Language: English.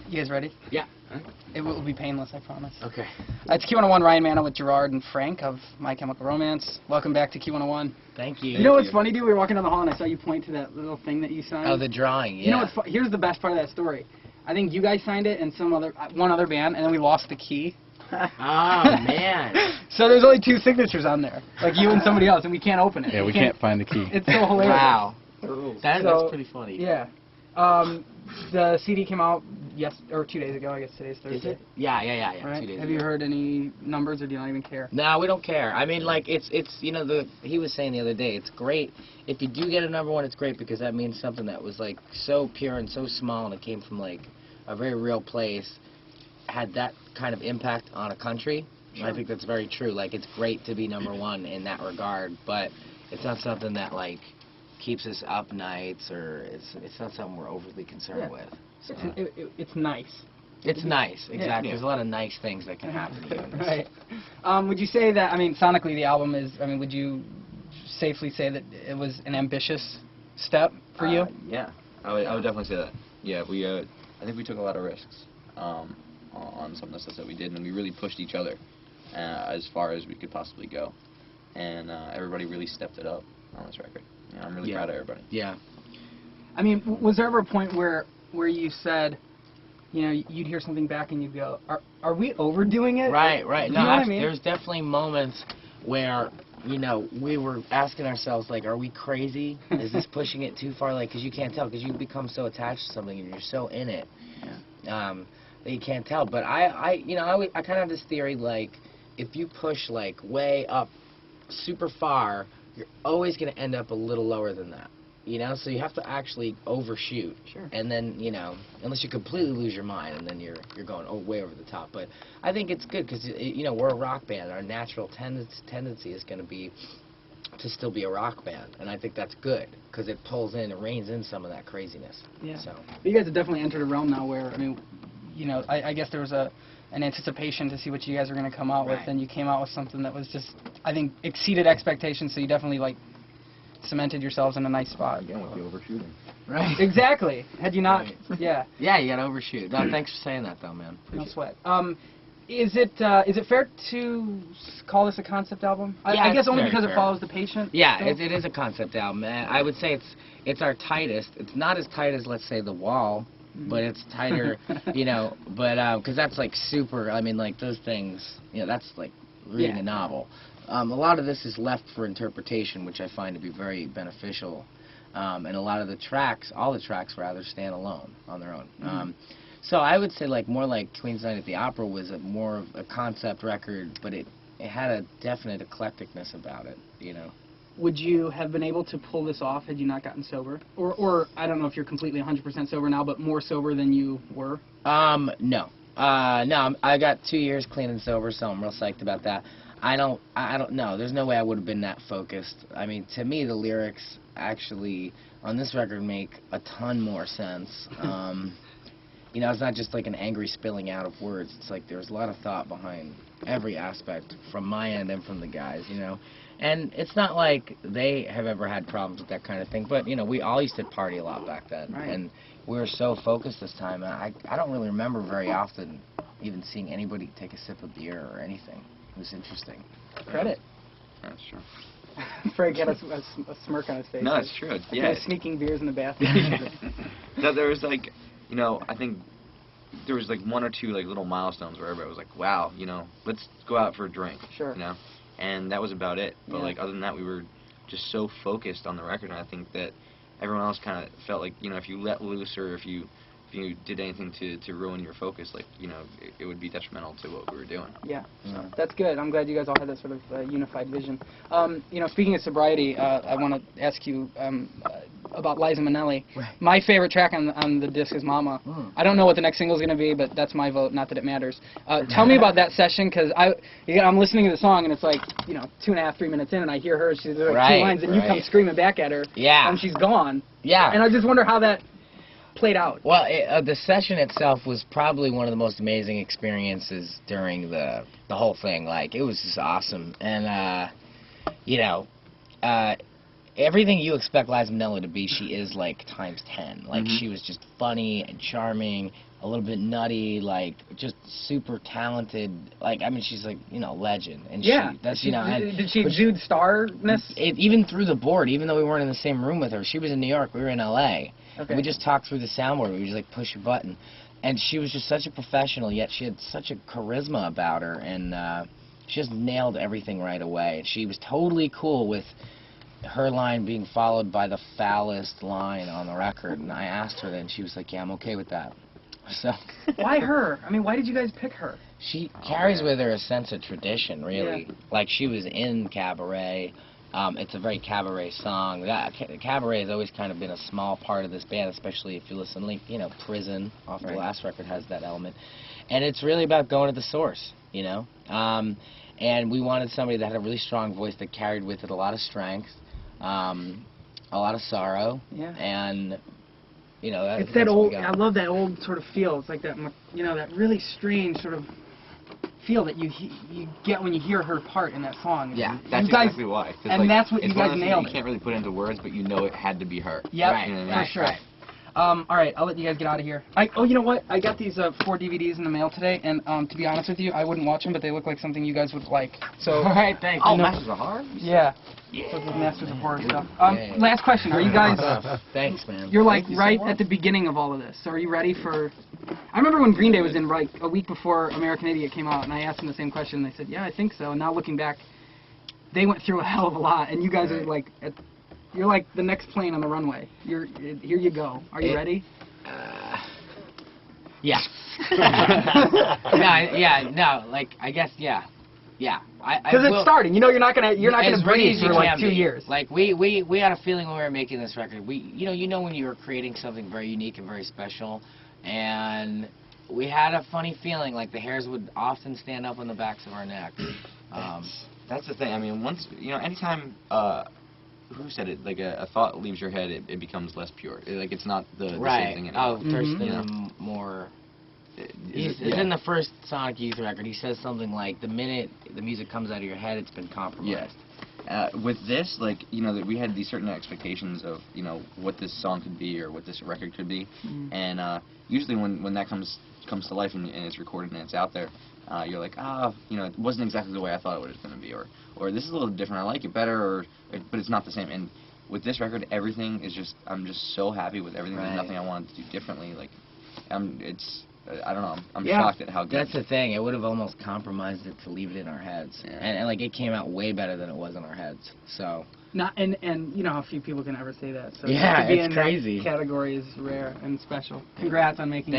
You guys ready? Yeah. It will be painless, I promise. Okay. It's Q101 Ryan Manna with Gerard and Frank of My Chemical Romance. Welcome back to Q101. Thank you. You know what's funny, dude? We were walking down the hall and I saw you point to that little thing that you signed. Oh, the drawing, yeah. You know what's here's the best part of that story. I think you guys signed it and one other band, and then we lost the key. Oh, man. So there's only 2 signatures on there, like you and somebody else, and we can't open it. Yeah, we can't find the key. It's so hilarious. Wow. That's pretty funny. Yeah. The CD came out 2 days ago. I guess today's Thursday. Is it? Yeah. Right? 2 days Have ago. you heard any numbers, or do you not even care? No, we don't care. I mean, like, it's you know, he was saying the other day, it's great. If you do get a #1, it's great because that means something that was, like, so pure and so small and it came from, like, a very real place, had that kind of impact on a country. Sure. I think that's very true. Like, it's great to be #1 in that regard, but it's not something that, like, keeps us up nights, or it's not something we're overly concerned with. So. It's nice. It's nice, exactly. Yeah. There's a lot of nice things that can happen to you. Right. Would you say that, I mean, sonically the album is, I mean, would you safely say that it was an ambitious step for you? Yeah, I would definitely say that. Yeah, I think we took a lot of risks on some of the stuff that we did, and we really pushed each other as far as we could possibly go. And everybody really stepped it up on this record. Yeah, I'm really proud of everybody. Yeah. I mean, was there ever a point where you said, you know, you'd hear something back and you'd go, are we overdoing it? Right. You No, know what I mean? There's definitely moments where, you know, we were asking ourselves, like, are we crazy? Is this pushing it too far? Like, because you can't tell, because you become so attached to something and you're so in it that you can't tell. But I kind of have this theory, like, if you push, like, way up super far, you're always going to end up a little lower than that. You know, so you have to actually overshoot. Sure. And then, you know, unless you completely lose your mind, and then you're going way over the top. But I think it's good because, you know, we're a rock band. Our natural tendency is going to be to still be a rock band, and I think that's good because it pulls in, it reins in some of that craziness. Yeah. So. But you guys have definitely entered a realm now where, I mean, you know, I guess there was an anticipation to see what you guys were going to come out with, and you came out with something that was just, I think, exceeded expectations. So you definitely, like, cemented yourselves in a nice spot. Again, with the overshooting. Right. Exactly. Had you not, yeah. Yeah, you gotta overshoot. No, thanks for saying that, though, man. No sweat. Is it fair to call this a concept album? Yeah, I guess only very because fair. it follows the patient. Yeah, it is a concept album. I would say it's our tightest. It's not as tight as, let's say, The Wall, but it's tighter, you know. But because that's like super. I mean, like those things. You know, that's like reading a novel. A lot of this is left for interpretation, which I find to be very beneficial. And a lot of the tracks, all the tracks rather, stand alone on their own. So I would say like more like Queen's Night at the Opera was more of a concept record, but it had a definite eclecticness about it, you know. Would you have been able to pull this off had you not gotten sober? Or I don't know if you're completely 100% sober now, but more sober than you were? No. No, I got 2 years clean and sober, so I'm real psyched about that. I don't know. There's no way I would have been that focused. I mean, to me, the lyrics actually on this record make a ton more sense. You know, it's not just like an angry spilling out of words. It's like there's a lot of thought behind every aspect from my end and from the guys, you know. And it's not like they have ever had problems with that kind of thing, but, you know, we all used to party a lot back then. Right. And we were so focused this time. I don't really remember very often even seeing anybody take a sip of beer or anything. It was interesting. Credit. That's true. Frank had a smirk on his face. No, it's true. He Yeah. was sneaking beers in the bathroom. No, there was like, you know, I think there was like 1 or 2 like little milestones where everybody was like, wow, you know, let's go out for a drink. Sure. You know, and that was about it. But Yeah. like other than that, we were just so focused on the record, and I think that everyone else kind of felt like, you know, if you let loose or if you did anything to ruin your focus, like, you know, it would be detrimental to what we were doing. Yeah, so that's good. I'm glad you guys all had that sort of unified vision. You know, speaking of sobriety, I want to ask you about Liza Minnelli. Right. My favorite track on the disc is Mama. I don't know what the next single is going to be, but that's my vote, not that it matters. Tell me about that session, because I'm listening to the song, and it's like, you know, 2.5, 3 minutes in, and I hear her, she's like 2 lines, and you come screaming back at her, and she's gone. Yeah. And I just wonder how that played out. Well, the session itself was probably one of the most amazing experiences during the whole thing. Like, it was just awesome. And, you know, everything you expect Liza Minnelli to be, she is like times 10. Like she was just funny and charming, a little bit nutty, like just super talented. Like I mean, she's like legend. And did she exude starness? Even through the board, even though we weren't in the same room with her, she was in New York, we were in LA. Okay. We just talked through the soundboard. We just like push a button, and she was just such a professional. Yet she had such a charisma about her, and she just nailed everything right away. And she was totally cool with her line being followed by the foulest line on the record, and I asked her that, and she was like, "Yeah, I'm okay with that." So. Why her? I mean, why did you guys pick her? She carries with her a sense of tradition, really. Yeah. Like she was in Cabaret. It's a very cabaret song. Cabaret has always kind of been a small part of this band, especially if you listen, like Prison off the last record has that element, and it's really about going to the source, And we wanted somebody that had a really strong voice that carried with it a lot of strength. A lot of sorrow, and it's that old. I love that old sort of feel. It's like that, that really strange sort of feel that you get when you hear her part in that song. Yeah, that's exactly why. And that's what you guys nailed. You can't really put it into words, but you know it had to be her. Yeah, right, for sure. Right. All right, I'll let you guys get out of here. You know what? I got these 4 DVDs in the mail today, and to be honest with you, I wouldn't watch them, but they look like something you guys would like. So, all right, thanks. Oh, Masters of Horror? Yeah. So the Masters of Horror stuff. Last question: are you guys? Thanks, man. You're like right at the beginning of all of this. So are you ready for? I remember when Green Day was in like a week before American Idiot came out, and I asked them the same question. And they said, "Yeah, I think so." And now looking back, they went through a hell of a lot, and you guys are like you're like the next plane on the runway. Here you go. Are you ready? Yeah. I guess, yeah. Because it's starting. You're not gonna breathe for like 2 years. Like we had a feeling when we were making this record. You know when you were creating something very unique and very special, and we had a funny feeling like the hairs would often stand up on the backs of our necks. That's the thing. I mean, once anytime. Who said it? Like a thought leaves your head, it becomes less pure. Like it's not the same thing anymore. Oh, Thurston more. It's in the first Sonic Youth record. He says something like, "The minute the music comes out of your head, it's been compromised." Yeah. With this, that we had these certain expectations of what this song could be or what this record could be, and usually when that comes to life and it's recorded and it's out there, you're like, it wasn't exactly the way I thought it was going to be, or this is a little different. I like it better, but it's not the same. And with this record, everything is just, I'm just so happy with everything. There's nothing I wanted to do differently. Like, I don't know. I'm shocked at how good. That's the thing. It would have almost compromised it to leave it in our heads, and like it came out way better than it was in our heads. So. And you know how few people can ever say that. So yeah, to be it's in crazy. That category is rare and special. Congrats on making.